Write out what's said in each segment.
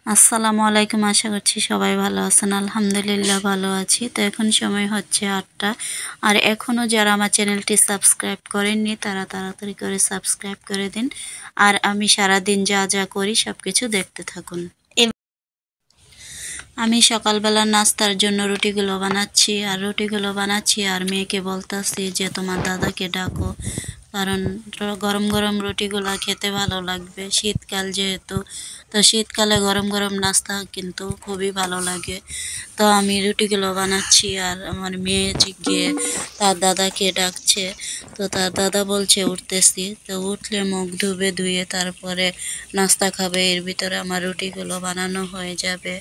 আসসালামু আলাইকুম। আশা করছি সবাই ভালো আছেন। আলহামদুলিল্লাহ ভালো আছি। তো এখন সময় হচ্ছে 8টা। আর এখনও যারা আমার চ্যানেলটি সাবস্ক্রাইব করেননি তারা তাড়াতাড়ি করে সাবস্ক্রাইব করে দিন। আর আমি সারাদিন যা যা করি সব কিছু দেখতে থাকুন। আমি সকালবেলা নাস্তার জন্য রুটিগুলো বানাচ্ছি আর মেয়েকে বলতাছি যে তোমার দাদাকে ডাকো, কারণ গরম গরম রুটিগুলো খেতে ভালো লাগবে। শীতকাল যেহেতু, তো শীতকালে গরম গরম নাস্তা কিন্তু খুবই ভালো লাগে। তো আমি রুটিগুলো বানাচ্ছি আর আমার মেয়ে গিয়ে তার দাদাকে ডাকছে। তো তার দাদা বলছে উঠতেছি, তো উঠলে মুখ ধুয়ে তারপরে নাস্তা খাবে। এর ভিতরে আমার রুটিগুলো বানানো হয়ে যাবে।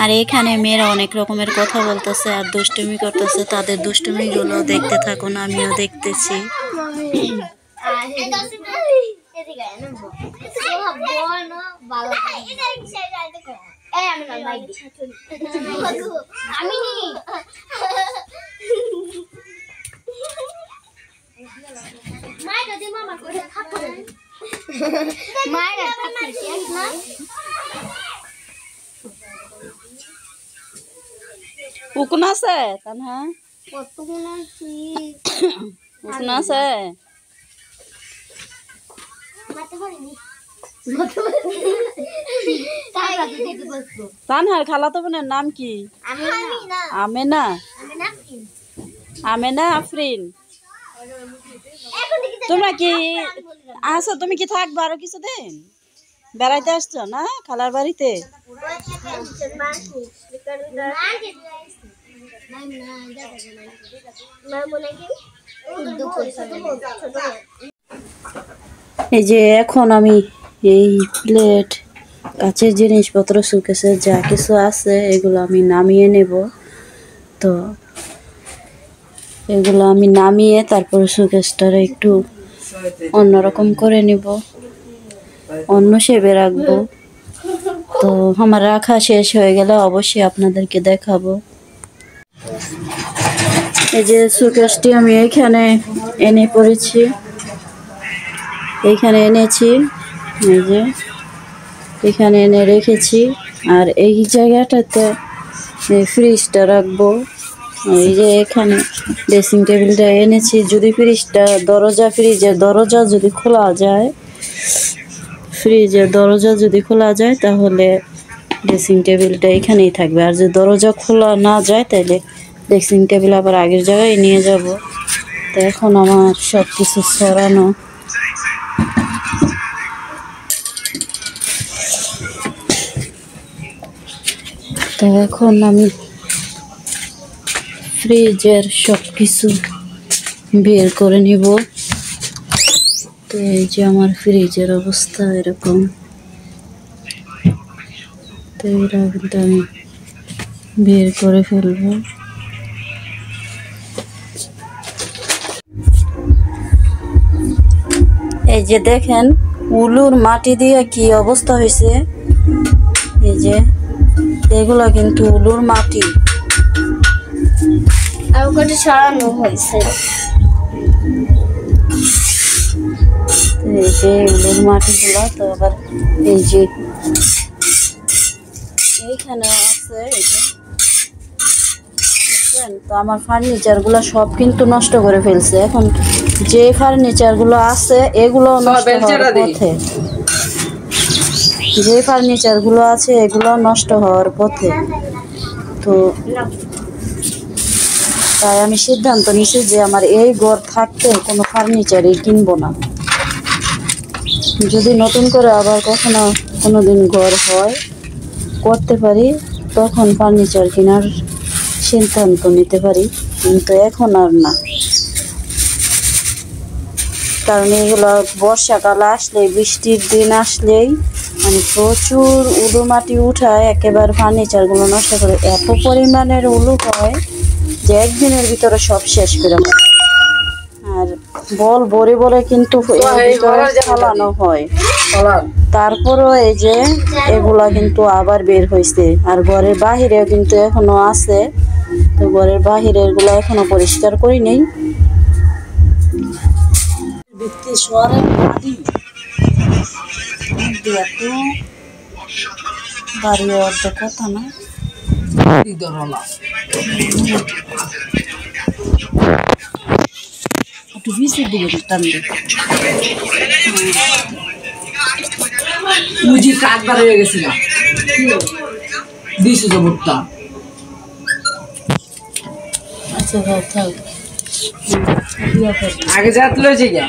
আর এখানে মেয়েরা অনেক রকমের কথা বলতেছে আর দুষ্টুমি করতেছে। তাদের দুষ্টুমিগুলো দেখতে থাকুন, আমিও দেখতেছি। উকুন আছে তানহা, উকুন আছে। তানহার খালাতো বোনের নাম কি? আমেনা। আমেনা আফরিন। তোমরা কি আছো? তুমি কি থাকবে আরো কিছুদিন? বেড়াইতে আসছো না খালার বাড়িতে? এই যে এখন আমি এই প্লেট, কাচের জিনিসপত্র, শোকেসে যা কিছু আছে এগুলো আমি নামিয়ে নেব। তো এগুলো আমি নামিয়ে তারপরে শোকেসটারে একটু অন্যরকম করে নিব, অন্য শেপে রাখবো। তো আমার রাখা শেষ হয়ে গেলে অবশ্যই আপনাদেরকে দেখাবো। এই যে শোকেসটি আমি এখানে এনে পড়েছি, এইখানে এনেছি, এই যে এখানে এনে রেখেছি। আর এই জায়গাটাতে ফ্রিজটা রাখবো। এই যে এখানে ড্রেসিং টেবিলটা এনেছি। যদি ফ্রিজের দরজা যদি খোলা যায়, তাহলে ড্রেসিং টেবিলটা এখানেই থাকবে। আর যদি দরজা খোলা না যায় তাহলে ড্রেসিং টেবিল আবার আগের জায়গায় নিয়ে যাব। তো এখন আমার সব কিছু সরানো। তো এখন আমি ফ্রিজের সব কিছু বের করে নিব। তো এই যে আমার ফ্রিজের অবস্থা এরকম। তো এরা কিন্তু আমি বের করে ফেলবো। এই যে দেখেন উলুর মাটি দিয়ে কি অবস্থা হয়েছে। এই যে এগুলো কিন্তু উলুর মাটি, আর ওখানে সরানো হয়েছে। এই যে উলুর মাটিগুলো। তো আবার এই যে এইখানে আছে, এই যে তো আমার ফার্নিচারগুলো সব কিন্তু নষ্ট করে ফেলছে। এখন যে ফার্নিচারগুলো আছে এগুলো নষ্ট হওয়ার পথে, এগুলো নষ্ট হওয়ার পথে। তো তাই আমি সিদ্ধান্ত নিয়েছি যে আমার এই ঘর থাকতে কোনো ফার্নিচারই কিনবো না। যদি নতুন করে আবার কোনোদিন ঘর করতে পারি, তখন ফার্নিচার কেনার সিদ্ধান্ত নিতে পারি, কিন্তু এখন আর না। কারণ এগুলো বর্ষাকাল আসলেই, বৃষ্টির দিন আসলেই মানে প্রচুর উলু মাটি উঠায়, একেবারে ফার্নিচারগুলো নষ্ট করে। এত পরিমাণের উলু হয় যে একদিনের ভিতরে সব শেষ করে দেয়। আর বল বলে কিন্তু চালানো হয়। তারপরও এই যে এগুলা কিন্তু আবার বের হয়েছে। আর ঘরের বাহিরেও কিন্তু এখনো আছে। তো ঘরের বাহিরের গুলা এখনো পরিষ্কার করি নেই। বাড়ি অর্ধেক কথা না একটু বিচের দিকে টান দে মুজি কাট বার হয়ে গেছিল দিছো জবরটা আচ্ছা থাক আগে যাত লইছে গা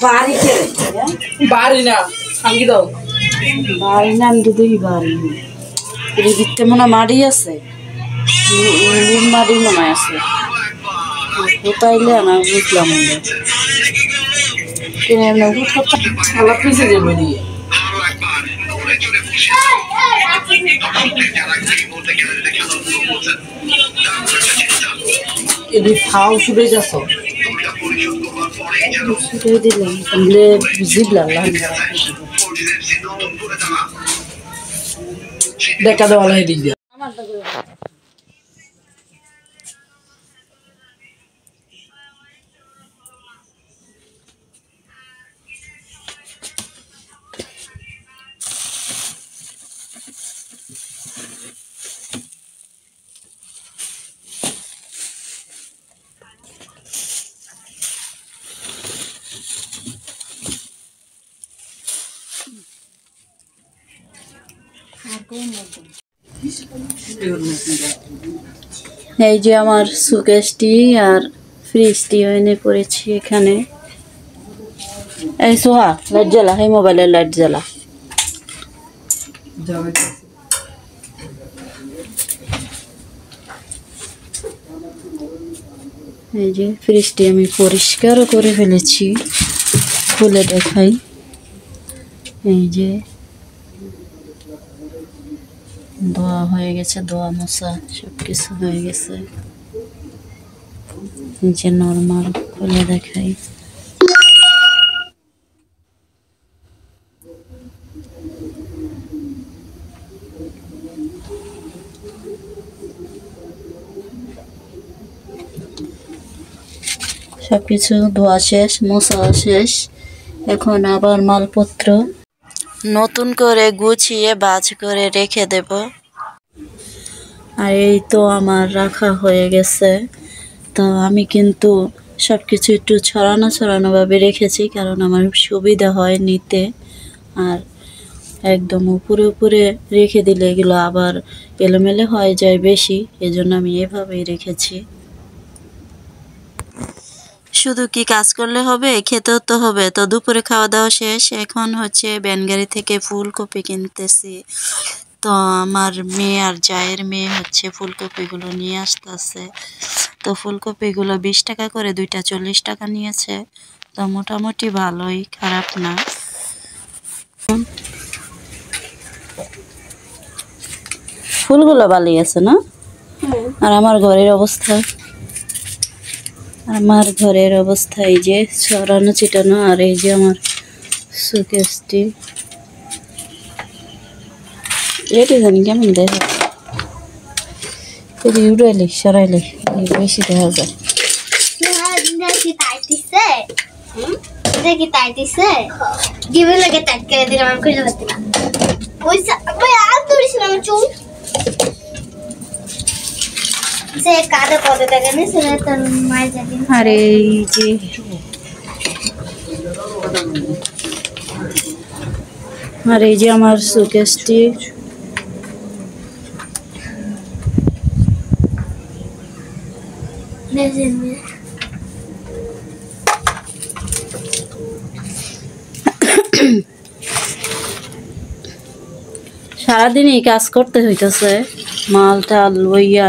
বাড়ি কে বাড়ি না সাঙ্গি দাও বাড়ি নাম দিদি বাড়ি এর ভিতরে মনে মাড়ি আছে লুন মাড়ি মনে আছে কোথাইলে না বুঝলাম কিনে এমনি আলা পিছে যাবে দিয়ে এদি খাও শুবে যাচ্ছ ছুটে দিলাম তাহলে জিবলাম দেখা দেওয়া লাই দিক দিয়া এই যে আমার সুকেশটি আর ফ্রিজটি এনে পড়েছি এখানে এই সোহা লাইট জ্বালা এই মোবাইলের লাইট জ্বালা এই যে ফ্রিজটি আমি পরিষ্কার করে ফেলেছি খুলে দেখাই এই যে ধোয়া হয়ে গেছে ধোয়া মোছা সবকিছু হয়ে গেছে নিচে নরমাল খুলে দেখাই সবকিছু ধোয়া শেষ মোছা শেষ এখন আবার মালপত্র নতুন করে গুছিয়ে ভাঁজ করে রেখে দেব আর এই তো আমার রাখা হয়ে গেছে তো আমি কিন্তু সবকিছু একটু ছড়ানো ভাবে রেখেছি কারণ আমার সুবিধা হয় নিতে আর একদম উপরে রেখে দিলে এগুলো আবার এলোমেলো হয়ে যায় বেশি এজন্য আমি এভাবেই রেখেছি শুধু কি কাজ করলে হবে খেতেও তো হবে তো দুপুরে খাওয়া দাওয়া শেষ এখন হচ্ছে ব্যানগাড়ি থেকে ফুলকপি কিনতেছি তো আমার মেয়ে আর জায়ের মেয়ে হচ্ছে ফুলকপিগুলো নিয়ে আসতেছে তো ফুলকপিগুলো 20 টাকা করে দুইটা 40 টাকা নিয়েছে তো মোটামুটি ভালোই খারাপ না ফুলগুলো ভালোই আছে না আর আমার ঘরের অবস্থা এই যে ছড়ানো ছিটানো আর এই যে আমার সুকেশটি এটি জানি কেমন দেখা খুবই উড়াইলে সরাইলে বেশি দেখা যায় আর এই যে আমার সুকেশটি সারাদিনই কাজ করতে হইতেছে মালটা লইয়া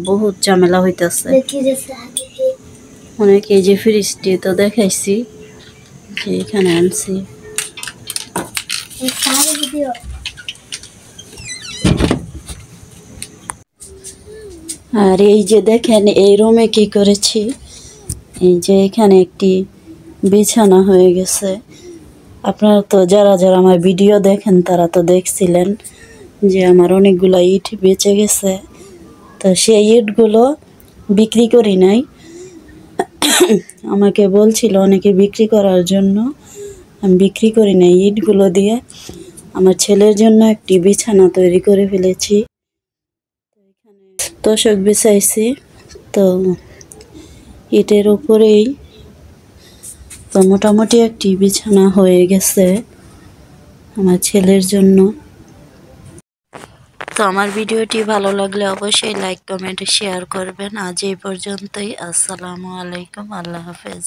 বহুত ঝামেলা হইতেছে অনেক এই যে ফ্রিজটি তো দেখাইছি যে এখানে আনছি আর এই যে দেখেন এই রুমে কি করেছি এই যে এখানে একটি বিছানা হয়ে গেছে আপনারা তো যারা আমার ভিডিও দেখেন তারা তো দেখছিলেন যে আমার অনেকগুলো ইট বেঁচে গেছে তো সেই ইটগুলো বিক্রি করি নাই আমাকে বলছিল অনেকে বিক্রি করার জন্য আমি বিক্রি করি না, ইটগুলো দিয়ে আমার ছেলের জন্য একটি বিছানা তৈরি করে ফেলেছি। তোশক বিছাইছি, তো ইটের উপরেই তো মোটামুটি একটি বিছানা হয়ে গেছে আমার ছেলের জন্য। তো আমার ভিডিওটি ভালো লাগলে অবশ্যই লাইক কমেন্ট শেয়ার করবেন। আজ এই পর্যন্তই। আসসালামু আলাইকুম, আল্লাহ হাফেজ।